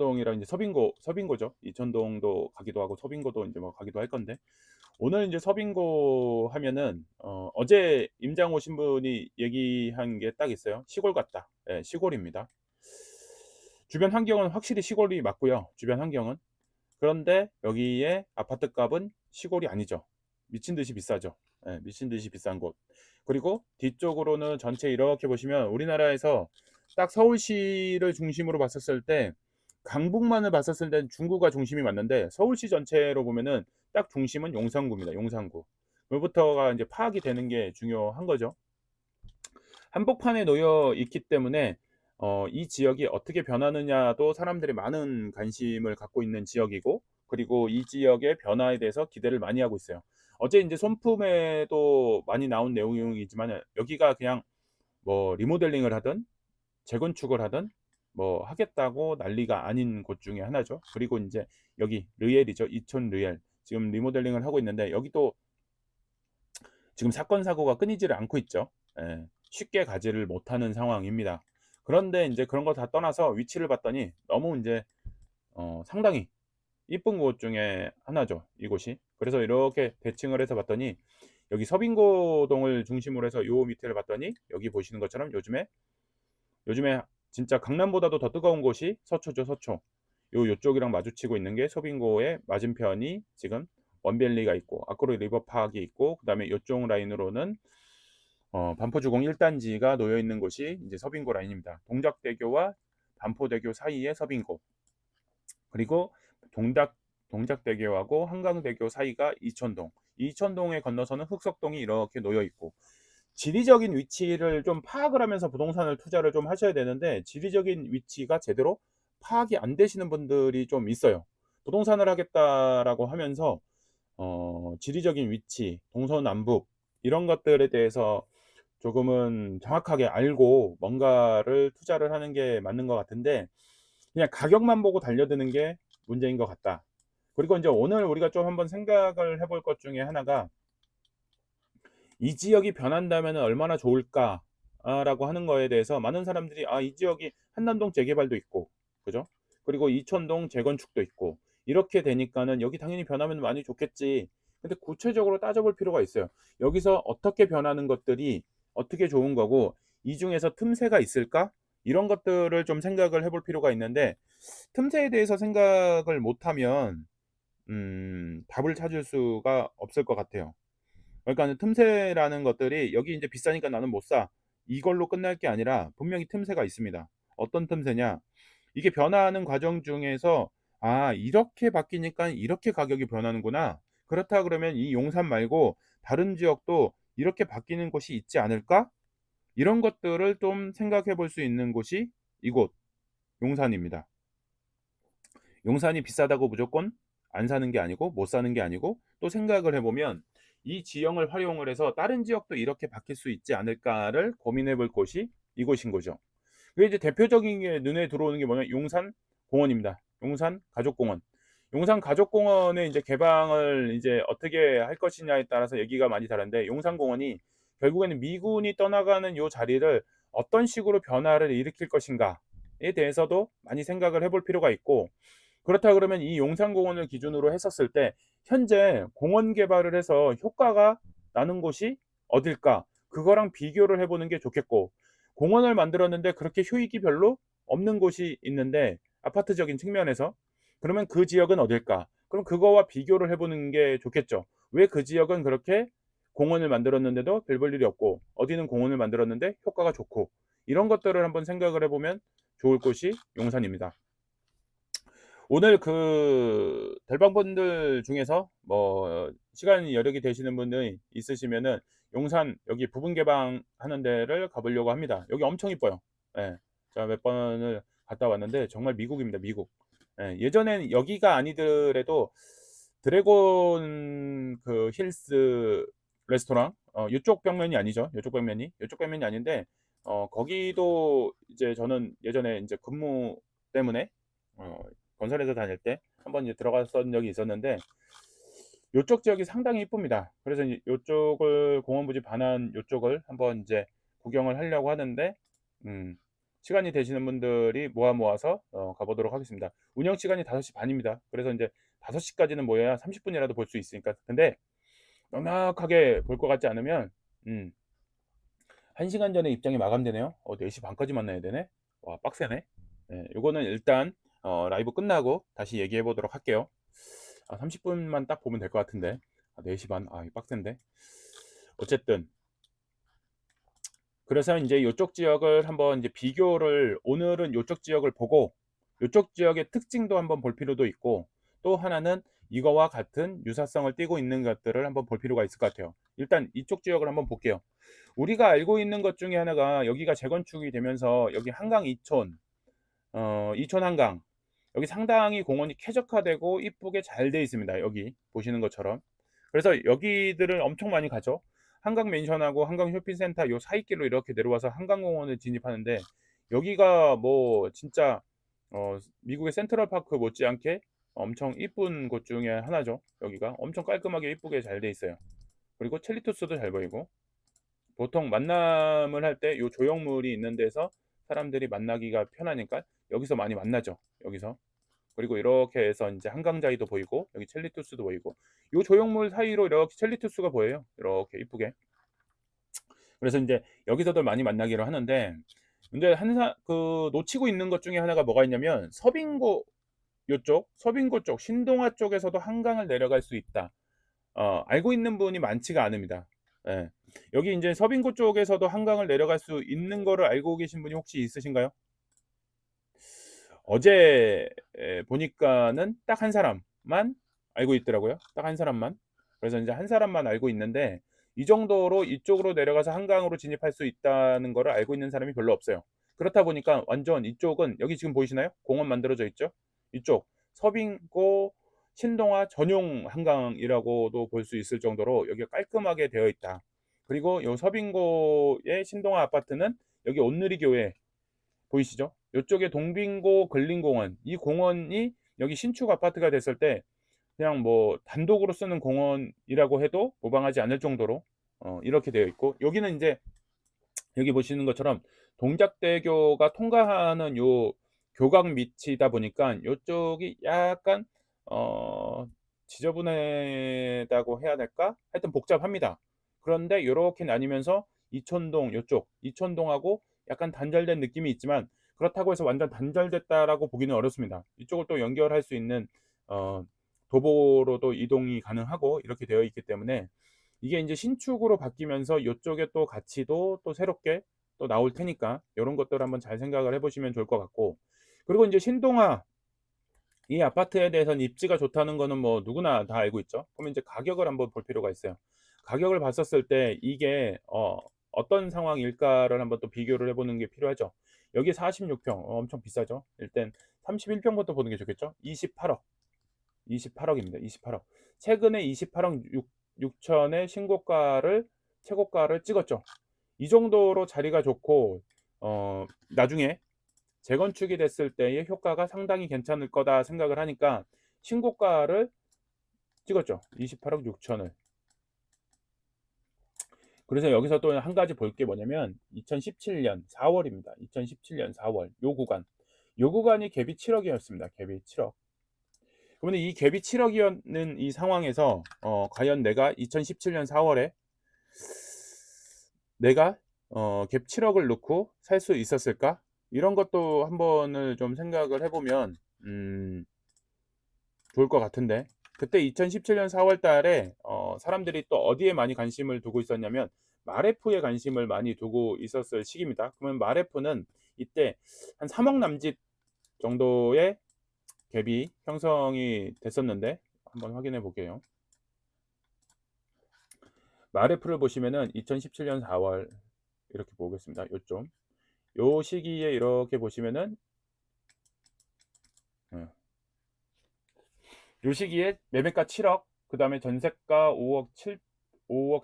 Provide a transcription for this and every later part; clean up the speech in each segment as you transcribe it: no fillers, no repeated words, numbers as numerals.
이천동이랑 이제 서빙고죠. 이천동도 가기도 하고 서빙고도 인제 뭐 가기도 할 건데, 오늘 인제 서빙고 하면은 어제 임장 오신 분이 얘기한 게 딱 있어요. "시골 같다." 예, 시골입니다. 주변 환경은 확실히 시골이 맞고요, 주변 환경은. 그런데 여기에 아파트값은 시골이 아니죠. 미친 듯이 비싸죠. 예, 미친 듯이 비싼 곳. 그리고 뒤쪽으로는 전체 이렇게 보시면 우리나라에서 딱 서울시를 중심으로 봤었을 때, 강북만을 봤었을 땐 중구가 중심이 맞는데, 서울시 전체로 보면은 딱 중심은 용산구입니다. 용산구. 요부터가 인제 파악이 되는 게 중요한 거죠. 한복판에 놓여 있기 때문에 이 지역이 어떻게 변하느냐도 사람들이 많은 관심을 갖고 있는 지역이고, 그리고 이 지역의 변화에 대해서 기대를 많이 하고 있어요. 어제 인제 손품에도 많이 나온 내용이지만은, 여기가 그냥 뭐 리모델링을 하든 재건축을 하든 뭐 하겠다고 난리가 아닌 곳 중에 하나죠. 그리고 인제 여기 르엘이죠. 이촌 르엘. 지금 리모델링을 하고 있는데, 여기도 지금 사건 사고가 끊이지를 않고 있죠. 예. 쉽게 가지를 못하는 상황입니다. 그런데 인제 그런 거 다 떠나서 위치를 봤더니 너무 인제 상당히 이쁜 곳 중에 하나죠, 이곳이. 그래서 이렇게 대칭을 해서 봤더니, 여기 서빙고동을 중심으로 해서 요 밑에를 봤더니, 여기 보시는 것처럼 요즘에 진짜 강남보다도 더 뜨거운 곳이 서초죠, 서초. 요쪽이랑 마주치고 있는 게 서빙고의 맞은편이 지금 원밸리가 있고, 아크로 리버파크이 있고, 그다음에 요쪽 라인으로는 반포주공 1 단지가 놓여 있는 곳이 인제 서빙고 라인입니다. 동작대교와 반포대교 사이에 서빙고, 그리고 동작 동작대교하고 한강대교 사이가 이촌동. 이촌동에 건너서는 흑석동이 이렇게 놓여 있고, 지리적인 위치를 좀 파악을 하면서 부동산을 투자를 좀 하셔야 되는데, 지리적인 위치가 제대로 파악이 안 되시는 분들이 좀 있어요. 부동산을 하겠다라고 하면서 지리적인 위치, 동서남북 이런 것들에 대해서 조금은 정확하게 알고 뭔가를 투자를 하는 게 맞는 것 같은데, 그냥 가격만 보고 달려드는 게 문제인 것 같다. 그리고 인제 오늘 우리가 좀 한번 생각을 해볼 것 중에 하나가, '이 지역이 변한다면은 얼마나 좋을까?' 라고 하는 거에 대해서 많은 사람들이, 이 지역이 한남동 재개발도 있고, 그죠? 그리고 이촌동 재건축도 있고, 이렇게 되니까는 '여기 당연히 변하면 많이 좋겠지.' 근데 구체적으로 따져 볼 필요가 있어요. 여기서 어떻게 변하는 것들이 어떻게 좋은 거고, 이 중에서 틈새가 있을까? 이런 것들을 좀 생각을 해볼 필요가 있는데, 틈새에 대해서 생각을 못하면 답을 찾을 수가 없을 것 같아요. 그러니까는 틈새라는 것들이, 여기 인제 비싸니까 나는 못 사, 이걸로 끝날 게 아니라 분명히 틈새가 있습니다. 어떤 틈새냐? 이게 변화하는 과정 중에서 '아, 이렇게 바뀌니깐 이렇게 가격이 변하는구나. 그렇다 그러면 이 용산 말고 다른 지역도 이렇게 바뀌는 곳이 있지 않을까?' 이런 것들을 좀 생각해 볼 수 있는 곳이 이곳 용산입니다. 용산이 비싸다고 무조건 안 사는 게 아니고 못 사는 게 아니고, 또 생각을 해 보면 '이 지형을 활용을 해서 다른 지역도 이렇게 바뀔 수 있지 않을까.'를 고민해 볼 곳이 이곳인 거죠. 그게 이제 대표적인 게 눈에 들어오는 게 뭐냐면 용산 공원입니다. 용산 가족공원. 용산 가족공원의 인제 개방을 이제 어떻게 할 것이냐에 따라서 얘기가 많이 다른데, 용산 공원이 결국에는 미군이 떠나가는 요 자리를 어떤 식으로 변화를 일으킬 것인가에 대해서도 많이 생각을 해볼 필요가 있고, 그렇다 그러면 이 용산공원을 기준으로 했었을 때 현재 공원 개발을 해서 효과가 나는 곳이 어딜까? 그거랑 비교를 해 보는 게 좋겠고, 공원을 만들었는데 그렇게 효익이 별로 없는 곳이 있는데 아파트적인 측면에서, 그러면 그 지역은 어딜까? 그럼 그거와 비교를 해 보는 게 좋겠죠. 왜 그 지역은 그렇게 공원을 만들었는데도 별 볼 일이 없고, 어디는 공원을 만들었는데 효과가 좋고, 이런 것들을 한번 생각을 해 보면 좋을 곳이 용산입니다. 오늘 그 달방분들 중에서 뭐 시간 여력이 되시는 분이 있으시면은 용산 여기 부분 개방하는 데를 가 보려고 합니다. 여기 엄청 이뻐요. 예. 제가 몇 번을 갔다 왔는데 정말 미국입니다, 미국. 예. 예전엔 여기가 아니더라도 드래곤 그 힐스 레스토랑, 요쪽 벽면이 아니죠. 요쪽 벽면이 아닌데, 거기도 이제 저는 예전에 인제 근무 때문에 어 건설회사 다닐 때 한번 이제 들어갔던 적이 있었는데, 요쪽 지역이 상당히 이쁩니다. 그래서 이제 요쪽을 공원 부지 반환 요쪽을 한번 인제 구경을 하려고 하는데, 음 시간이 되시는 분들이 모아서 가보도록 하겠습니다. 운영 시간이 5시 반입니다. 그래서 이제 5시까지는 모여야 30분이라도 볼 수 있으니까. 근데 넉넉하게 볼 것 같지 않으면 1시간 전에 입장이 마감되네요. 4시 반까지 만나야 되네. 와, 빡세네. 네, 요거는 일단 라이브 끝나고 다시 얘기해 보도록 할게요. 30분만 딱 보면 될 것 같은데. 4시 반. 이거 빡센데. 어쨌든 그래서 이제 요쪽 지역을 한번 이제 비교를, 오늘은 요쪽 지역을 보고 요쪽 지역의 특징도 한번 볼 필요도 있고, 또 하나는 이거와 같은 유사성을 띠고 있는 것들을 한번 볼 필요가 있을 것 같아요. 일단 이쪽 지역을 한번 볼게요. 우리가 알고 있는 것 중에 하나가, 여기가 재건축이 되면서 여기 한강 이촌, 이촌 한강, 여기 상당히 공원이 쾌적화되고 이쁘게 잘 돼 있습니다. 여기 보시는 것처럼. 그래서 여기들을 엄청 많이 가죠. 한강 맨션하고 한강 쇼핑센터 요 사이길로 이렇게 내려와서 한강공원을 진입하는데, 여기가 뭐 진짜 미국의 센트럴파크 못지않게 엄청 이쁜 곳 중에 하나죠. 여기가 엄청 깔끔하게 이쁘게 잘 돼 있어요. 그리고 첼리투스도 잘 보이고, 보통 만남을 할 때 요 조형물이 있는 데서 사람들이 만나기가 편하니까 여기서 많이 만나죠. 여기서. 그리고 이렇게 해서 이제 한강자이도 보이고 여기 첼리투스도 보이고, 요 조형물 사이로 이렇게 첼리투스가 보여요. 이렇게 이쁘게. 그래서 이제 여기서도 많이 만나기로 하는데, 근데 놓치고 있는 것 중에 하나가 뭐가 있냐면, 서빙고, 요쪽 서빙고 쪽 신동아 쪽에서도 한강을 내려갈 수 있다. 알고 있는 분이 많지가 않습니다. 예. 여기 이제 서빙고 쪽에서도 한강을 내려갈 수 있는 거를 알고 계신 분이 혹시 있으신가요? 어제 보니까는 딱 한 사람만 알고 있더라고요. 딱 한 사람만. 그래서 이제 한 사람만 알고 있는데, 이 정도로 이쪽으로 내려가서 한강으로 진입할 수 있다는 거를 알고 있는 사람이 별로 없어요. 그렇다 보니까 완전 이쪽은, 여기 지금 보이시나요? 공원 만들어져 있죠? 이쪽 서빙고 신동아 전용 한강이라고도 볼 수 있을 정도로 여기가 깔끔하게 되어 있다. 그리고 요 서빙고의 신동아 아파트는 여기 온누리교회 보이시죠? 이쪽에 동빙고 근린공원, 이 공원이 여기 신축 아파트가 됐을 때 그냥 뭐 단독으로 쓰는 공원이라고 해도 무방하지 않을 정도로 이렇게 되어 있고, 여기는 이제 여기 보시는 것처럼 동작대교가 통과하는 요 교각 밑이다 보니까 요쪽이 약간 어 지저분하다고 해야 될까? 하여튼 복잡합니다. 그런데 요렇게 나뉘면서 이촌동, 요쪽 이촌동하고 약간 단절된 느낌이 있지만, 그렇다고 해서 완전 단절됐다라고 보기는 어렵습니다. 이쪽을 또 연결할 수 있는 어 도보로도 이동이 가능하고 이렇게 되어 있기 때문에, 이게 인제 신축으로 바뀌면서 요쪽에 또 가치도 또 새롭게 또 나올 테니까 요런 것들 한번 잘 생각을 해 보시면 좋을 것 같고, 그리고 인제 신동아, 이 아파트에 대해서는 입지가 좋다는 거는 뭐 누구나 다 알고 있죠. 그러면 이제 가격을 한번 볼 필요가 있어요. 가격을 봤었을 때 이게 어떤 상황일까를 한번 또 비교를 해 보는 게 필요하죠. 여기 46평 엄청 비싸죠. 일단 31평부터 보는 게 좋겠죠. 28억, 28억 입니다. 28억. 최근에 28억 6천의 신고가를, 최고가를 찍었죠. 이 정도로 자리가 좋고 나중에 재건축이 됐을 때의 효과가 상당히 괜찮을 거다 생각을 하니까 신고가를 찍었죠. 28억 6천을. 그래서 여기서 또 한 가지 볼 게 뭐냐면 2017년 4월입니다. 2017년 4월 요 구간. 요 구간이 갭이 7억이었습니다. 갭이 7억. 그러면 이 갭이 7억이었는 이 상황에서 과연 내가 2017년 4월에 내가 갭 7억을 넣고 살 수 있었을까? 이런 것도 한번을 좀 생각을 해보면 좋을 것 같은데, 그때 2017년 4월 달에 사람들이 또 어디에 많이 관심을 두고 있었냐면 마레프에 관심을 많이 두고 있었을 시기입니다. 그러면 마레프는 이때 한 3억 남짓 정도의 갭이 형성이 됐었는데, 한번 확인해 볼게요. 마레프를 보시면은 2017년 4월 이렇게 보겠습니다. 요점 요 시기에 이렇게 보시면은 요 시기에 매매가 7억, 그 다음에 전세가 5억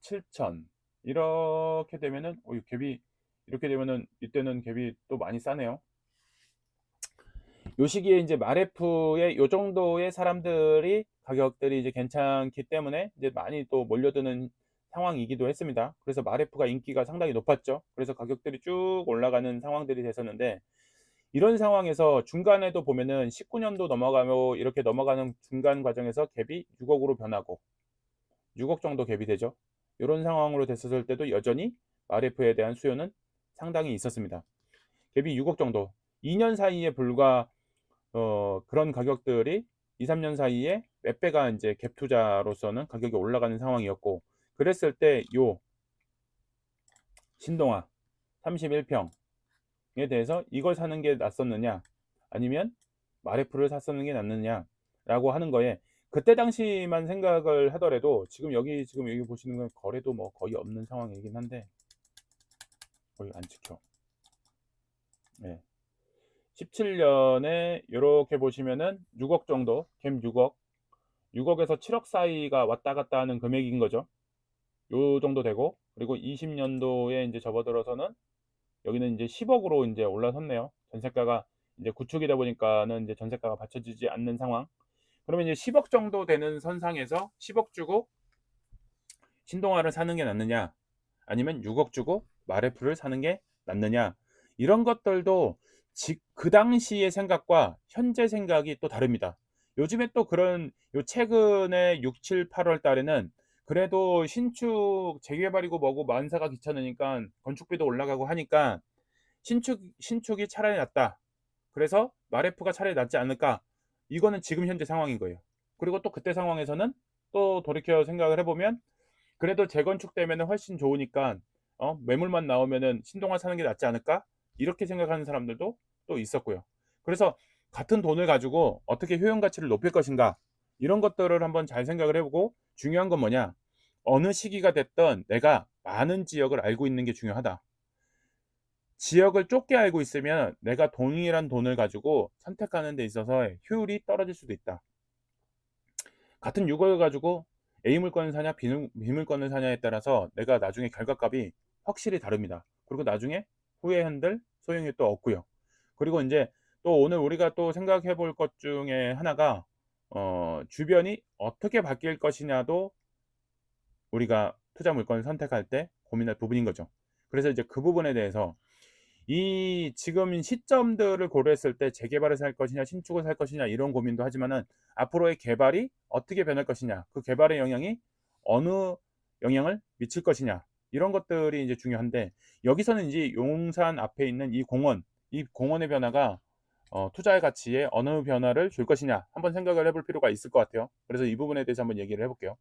7천, 이렇게 되면은 이 갭이 이렇게 되면은 이때는 갭이 또 많이 싸네요. 요 시기에 이제 마레프에 요 정도의 사람들이 가격들이 이제 괜찮기 때문에 이제 많이 또 몰려드는 상황이기도 했습니다. 그래서 마레프가 인기가 상당히 높았죠. 그래서 가격들이 쭉 올라가는 상황들이 됐었는데, 이런 상황에서 중간에도 보면은 19년도 넘어가고 이렇게 넘어가는 중간 과정에서 갭이 6억 으로 변하고 6억 정도 갭이 되죠. 요런 상황으로 됐었을 때도 여전히 마레프에 대한 수요는 상당히 있었습니다. 갭이 6억 정도, 2년 사이에 불과 그런 가격들이 2-3년 사이에 몇 배가 인제 갭 투자로서는 가격이 올라가는 상황이었고, 그랬을 때 요 신동아 31 평에 대해서 이걸 사는 게 낫었느냐 아니면 마레프를 샀었는 게 낫느냐라고 하는 거에, 그때 당시만 생각을 하더라도 지금 여기 보시는 건 거래도 뭐 거의 없는 상황이긴 한데 거의 안 찍혀. 네. 17년에 요렇게 보시면은 6억 정도, 갭 6억, 6억 에서 7억 사이가 왔다 갔다 하는 금액인 거죠. 요 정도 되고, 그리고 20 년도에 인제 접어들어서는 여기는 인제 10억 으로 인제 올라섰네요. 전세가가 인제 구축이다 보니까는 인제 전세가가 받쳐지지 않는 상황. 그러면 이제 10억 정도 되는 선상에서 10억 주고 신동아를 사는 게 낫느냐 아니면 6억 주고 마레프를 사는 게 낫느냐, 이런 것들도 그 당시의 생각과 현재 생각이 또 다릅니다. 요즘에 또 그런 요 최근에 6, 7, 8월 달에는 그래도 신축 재개발이고 뭐고 만사가 귀찮으니까 건축비도 올라가고 하니까 신축이 차라리 낫다. 그래서 마레프가 차라리 낫지 않을까? 이거는 지금 현재 상황인 거예요. 그리고 또 그때 상황에서는 또 돌이켜 생각을 해보면 그래도 재건축 되면은 훨씬 좋으니까 매물만 나오면은 신동아 사는 게 낫지 않을까? 이렇게 생각하는 사람들도 또 있었고요. 그래서 같은 돈을 가지고 어떻게 효용 가치를 높일 것인가? 이런 것들을 한번 잘 생각을 해보고, 중요한 건 뭐냐? 어느 시기가 됐든 내가 많은 지역을 알고 있는 게 중요하다. 지역을 좁게 알고 있으면 내가 동일한 돈을 가지고 선택하는 데 있어서 효율이 떨어질 수도 있다. 같은 6억을 가지고 A 물건을 사냐 B 물건을 사냐에 따라서 내가 나중에 결과값이 확실히 다릅니다. 그리고 나중에 후회 한들 소용이 또 없고요. 그리고 인제 또 오늘 우리가 또 생각해 볼 것 중에 하나가 주변이 어떻게 바뀔 것이냐도 우리가 투자 물건을 선택할 때 고민할 부분인 거죠. 그래서 이제 그 부분에 대해서 이 지금 시점들을 고려했을 때 재개발을 살 것이냐 신축을 살 것이냐 이런 고민도 하지만은 앞으로의 개발이 어떻게 변할 것이냐, 그 개발의 영향이 어느 영향을 미칠 것이냐, 이런 것들이 이제 중요한데, 여기서는 이제 용산 앞에 있는 이 공원의 변화가 투자의 가치에 어느 변화를 줄 것이냐 한번 생각을 해볼 필요가 있을 것 같아요. 그래서 이 부분에 대해서 한번 얘기를 해 볼게요.